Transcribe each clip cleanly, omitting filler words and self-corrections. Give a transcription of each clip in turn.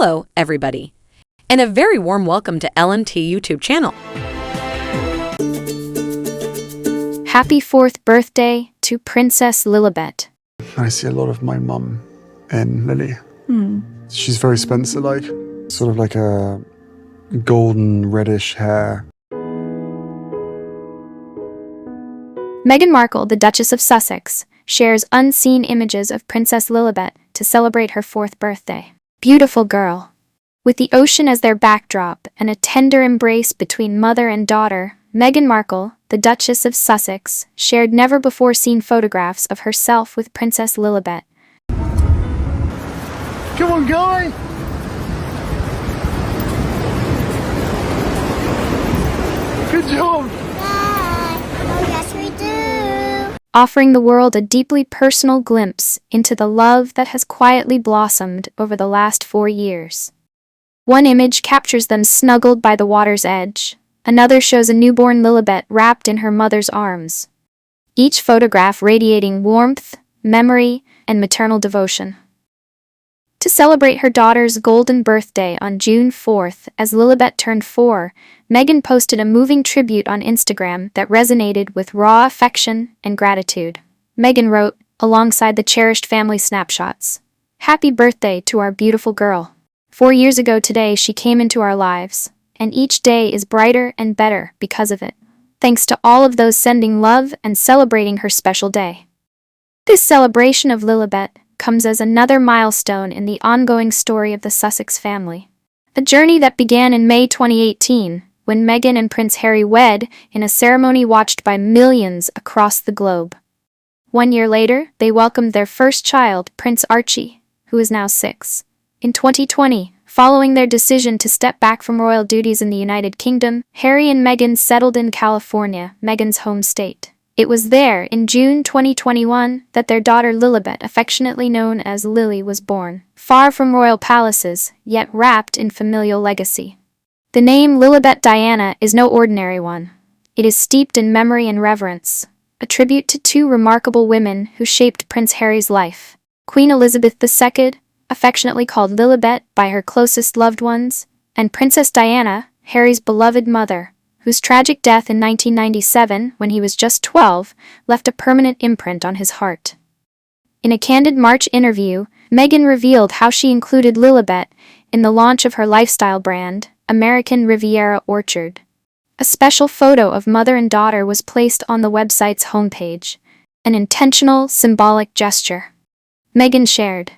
Hello, everybody, and a very warm welcome to LNT YouTube channel. Happy 4th birthday to Princess Lilibet. I see a lot of my mum in Lili. She's very Spencer-like, sort of like a golden reddish hair. Meghan Markle, the Duchess of Sussex, shares unseen images of Princess Lilibet to celebrate her 4th birthday. Beautiful girl. With the ocean as their backdrop and a tender embrace between mother and daughter, Meghan Markle, the Duchess of Sussex, shared never-before-seen photographs of herself with Princess Lilibet. Come on, guy! Good job! Oh, yes, we do. Offering the world a deeply personal glimpse into the love that has quietly blossomed over the last 4 years. One image captures them snuggled by the water's edge. Another shows a newborn Lilibet wrapped in her mother's arms. Each photograph radiating warmth, memory, and maternal devotion. To celebrate her daughter's golden birthday on June 4th, as Lilibet turned 4, Meghan posted a moving tribute on Instagram that resonated with raw affection and gratitude. Meghan wrote, alongside the cherished family snapshots, "Happy birthday to our beautiful girl. 4 years ago today she came into our lives, and each day is brighter and better because of it. Thanks to all of those sending love and celebrating her special day." This celebration of Lilibet comes as another milestone in the ongoing story of the Sussex family. A journey that began in May 2018, when Meghan and Prince Harry wed in a ceremony watched by millions across the globe. 1 year later, they welcomed their first child, Prince Archie, who is now 6. In 2020, following their decision to step back from royal duties in the United Kingdom, Harry and Meghan settled in California, Meghan's home state. It was there, in June 2021, that their daughter Lilibet, affectionately known as Lili, was born. Far from royal palaces, yet wrapped in familial legacy. The name Lilibet Diana is no ordinary one. It is steeped in memory and reverence, a tribute to 2 remarkable women who shaped Prince Harry's life. Queen Elizabeth II, affectionately called Lilibet by her closest loved ones, and Princess Diana, Harry's beloved mother, whose tragic death in 1997, when he was just 12, left a permanent imprint on his heart. In a candid March interview, Meghan revealed how she included Lilibet in the launch of her lifestyle brand, American Riviera Orchard. A special photo of mother and daughter was placed on the website's homepage, an intentional, symbolic gesture. Meghan shared,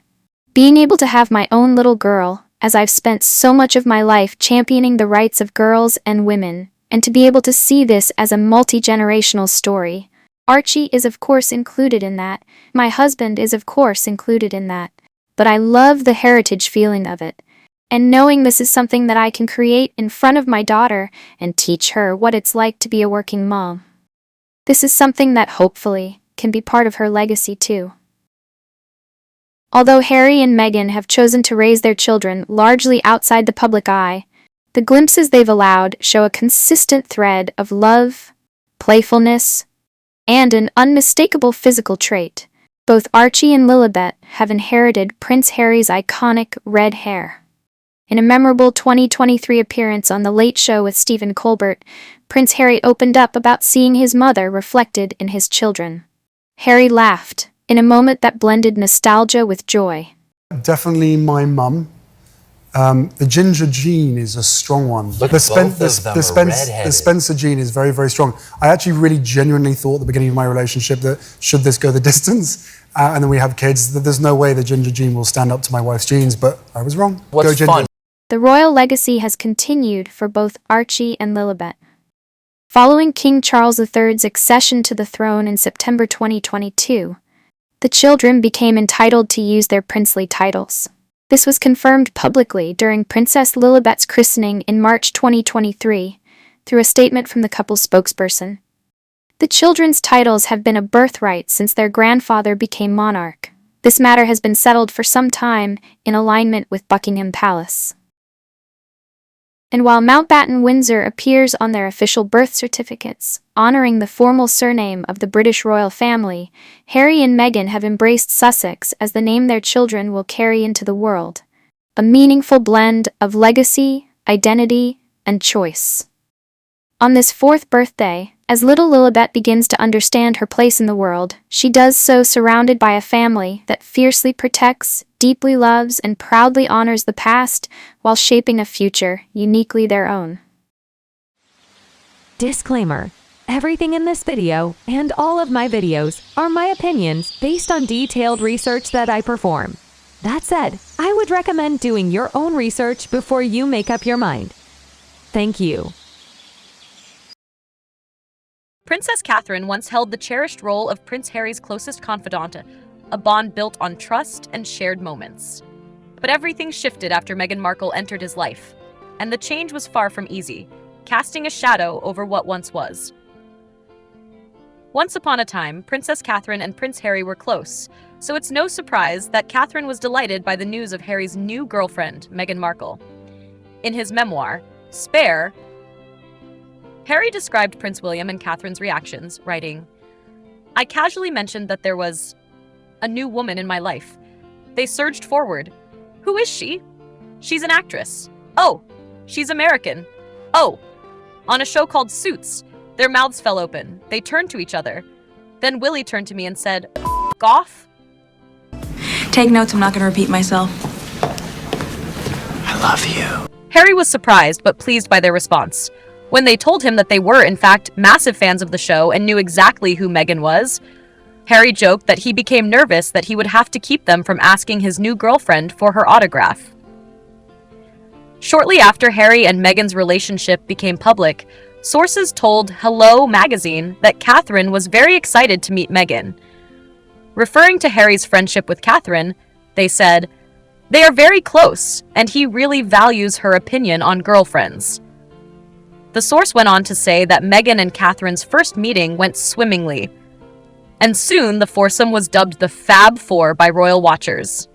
"Being able to have my own little girl, as I've spent so much of my life championing the rights of girls and women, and to be able to see this as a multi-generational story. Archie is of course included in that, my husband is of course included in that, but I love the heritage feeling of it, and knowing this is something that I can create in front of my daughter and teach her what it's like to be a working mom. This is something that hopefully can be part of her legacy too." Although Harry and Meghan have chosen to raise their children largely outside the public eye, the glimpses they've allowed show a consistent thread of love, playfulness, and an unmistakable physical trait. Both Archie and Lilibet have inherited Prince Harry's iconic red hair. In a memorable 2023 appearance on The Late Show with Stephen Colbert, Prince Harry opened up about seeing his mother reflected in his children. Harry laughed, in a moment that blended nostalgia with joy. Definitely my mum. The ginger gene is a strong one. Look, The Spencer gene is very, very strong. I actually really genuinely thought at the beginning of my relationship that should this go the distance, and then we have kids, that there's no way the ginger gene will stand up to my wife's genes, but I was wrong. What's Go ginger. fun? The royal legacy has continued for both Archie and Lilibet. Following King Charles III's accession to the throne in September 2022, the children became entitled to use their princely titles. This was confirmed publicly during Princess Lilibet's christening in March 2023, through a statement from the couple's spokesperson. The children's titles have been a birthright since their grandfather became monarch. This matter has been settled for some time in alignment with Buckingham Palace. And while Mountbatten Windsor appears on their official birth certificates, honoring the formal surname of the British royal family, Harry and Meghan have embraced Sussex as the name their children will carry into the world. a meaningful blend of legacy, identity, and choice. On this 4th birthday, as little Lilibet begins to understand her place in the world, she does so surrounded by a family that fiercely protects, deeply loves, and proudly honors the past while shaping a future uniquely their own. Disclaimer: everything in this video and all of my videos are my opinions based on detailed research that I perform. That said, I would recommend doing your own research before you make up your mind. Thank you. Princess Catherine once held the cherished role of Prince Harry's closest confidante, a bond built on trust and shared moments. But everything shifted after Meghan Markle entered his life, and the change was far from easy, casting a shadow over what once was. Once upon a time, Princess Catherine and Prince Harry were close, so it's no surprise that Catherine was delighted by the news of Harry's new girlfriend, Meghan Markle. In his memoir, Spare, Harry described Prince William and Catherine's reactions, writing, "I casually mentioned that there was a new woman in my life. They surged forward. Who is she? She's an actress. Oh, she's American. Oh, on a show called Suits. Their mouths fell open. They turned to each other. Then Willie turned to me and said, 'F off.'" Take notes, I'm not going to repeat myself. I love you. Harry was surprised but pleased by their response. When they told him that they were, in fact, massive fans of the show and knew exactly who Meghan was, Harry joked that he became nervous that he would have to keep them from asking his new girlfriend for her autograph. Shortly after Harry and Meghan's relationship became public, sources told Hello magazine that Catherine was very excited to meet Meghan. Referring to Harry's friendship with Catherine, they said, "They are very close, and he really values her opinion on girlfriends." The source went on to say that Meghan and Catherine's first meeting went swimmingly, and soon the foursome was dubbed the Fab Four by royal watchers.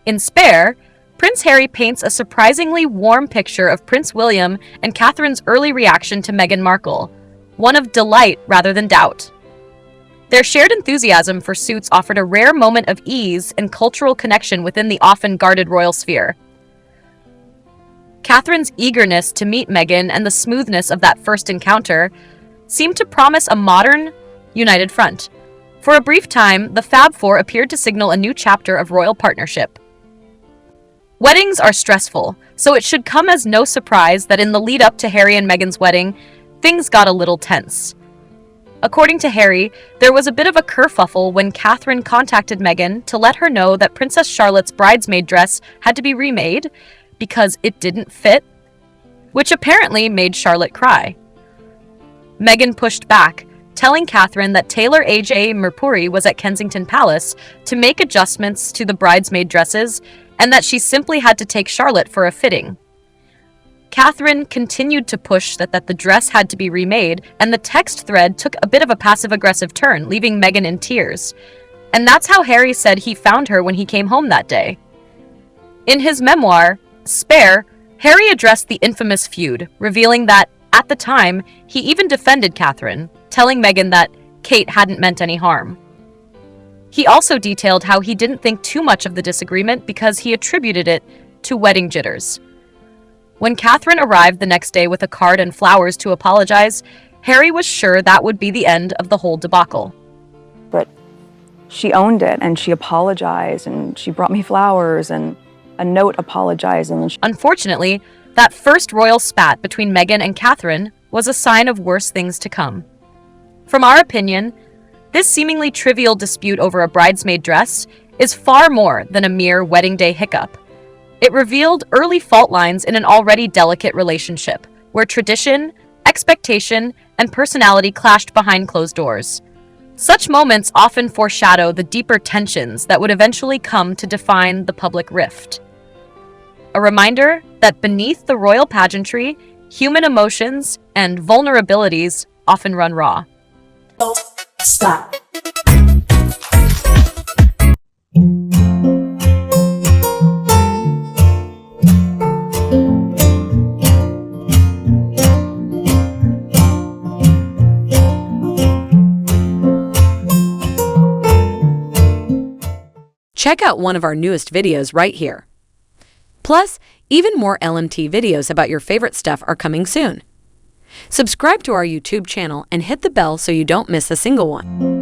In Spare, Prince Harry paints a surprisingly warm picture of Prince William and Catherine's early reaction to Meghan Markle, one of delight rather than doubt. Their shared enthusiasm for Suits offered a rare moment of ease and cultural connection within the often guarded royal sphere. Catherine's eagerness to meet Meghan and the smoothness of that first encounter seemed to promise a modern, united front. For a brief time, the Fab Four appeared to signal a new chapter of royal partnership. Weddings are stressful, so it should come as no surprise that in the lead up to Harry and Meghan's wedding, things got a little tense. According to Harry, there was a bit of a kerfuffle when Catherine contacted Meghan to let her know that Princess Charlotte's bridesmaid dress had to be remade because it didn't fit, which apparently made Charlotte cry. Meghan pushed back, telling Catherine that tailor A.J. Murpuri was at Kensington Palace to make adjustments to the bridesmaid dresses and that she simply had to take Charlotte for a fitting. Catherine continued to push that the dress had to be remade, and the text thread took a bit of a passive-aggressive turn, leaving Meghan in tears. And that's how Harry said he found her when he came home that day. In his memoir, Spare, Harry addressed the infamous feud, revealing that, at the time, he even defended Catherine, telling Meghan that Kate hadn't meant any harm. He also detailed how he didn't think too much of the disagreement because he attributed it to wedding jitters. When Catherine arrived the next day with a card and flowers to apologize, Harry was sure that would be the end of the whole debacle. But she owned it, and she apologized, and she brought me flowers and a note apologizing. And Unfortunately, that first royal spat between Meghan and Catherine was a sign of worse things to come. From our opinion, this seemingly trivial dispute over a bridesmaid dress is far more than a mere wedding day hiccup. It revealed early fault lines in an already delicate relationship, where tradition, expectation, and personality clashed behind closed doors. Such moments often foreshadow the deeper tensions that would eventually come to define the public rift. A reminder that beneath the royal pageantry, human emotions and vulnerabilities often run raw. Stop. Check out one of our newest videos right here. Plus, even more LMT videos about your favorite stuff are coming soon. Subscribe to our YouTube channel and hit the bell so you don't miss a single one.